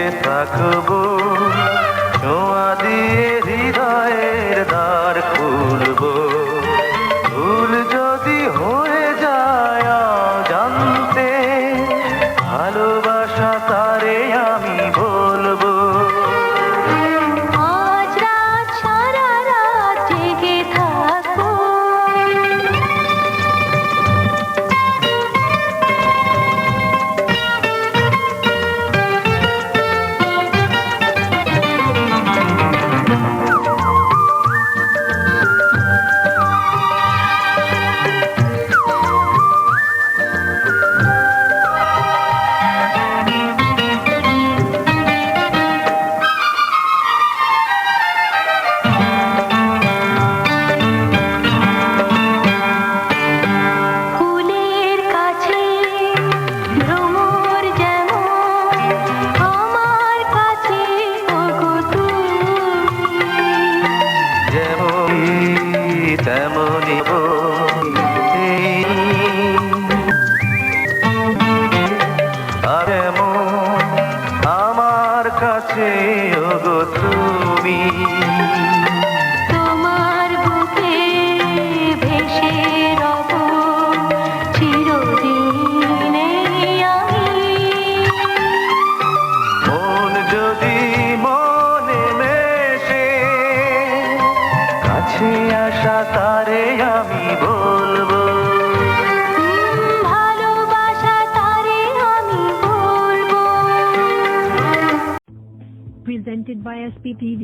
জেগে থাকবো, ছোঁয়া দিয়ে হৃদয়ের দ্বার খুলবো। ভুল যদি হয়ে যায় জানতে, ভালোবাসা তারে আমি বলবো। আজ রাত সারা রাত জেগে থাকবো, ফুলের কাছে ভ্রমর যেমন আমার কাছে ওগো তুমি। যেমন তেমনই আর এমন আমার কাছে ওগো তুমি। তোমার বুকে ভেসে রব চিরদিন আমি। মন যদি মনে মেশে, কাছে আসা তারে আমি বলবো। ভালোবাসা তারে আমি বলবো। Presented by SPTV.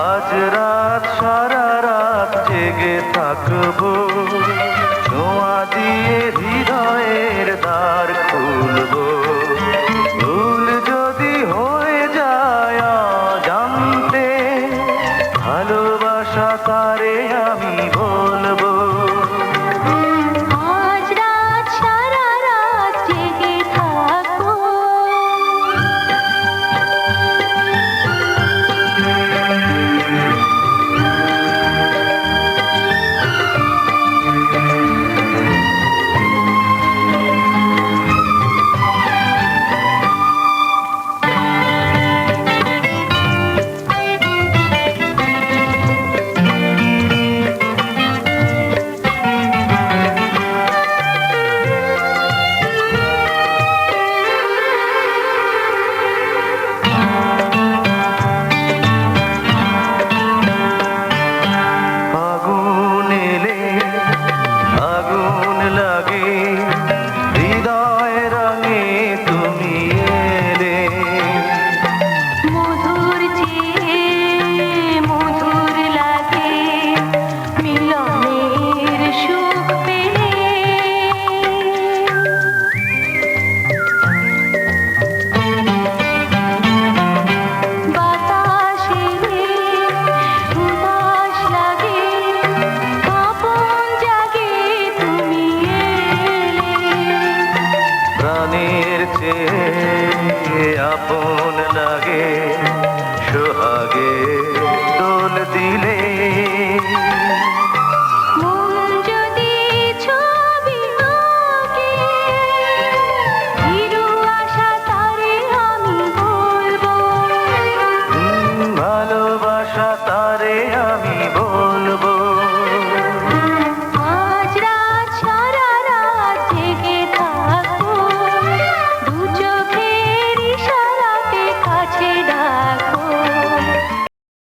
আজ রাত সারা রাত জেগে থাকবো, ছোঁয়া দিয়ে হৃদয়ের দ্বার খুলবো। ভুল যদি হয়ে যায় জানতে, ভালোবাসা তারে আমি বলবো। আজ রাত সারা রাত জেগে থাকবো, আগুন এলে আগুন লাগে, হৃদয় রঙে তুমি এলে। মধুর চেয়ে মধুর লাগে মিলনের সুখ পেলে। বাতাসে উদাস লাগে, কাঁপন জাগে তুমি এলে। প্রাণের চেয়ে আপন লাগে,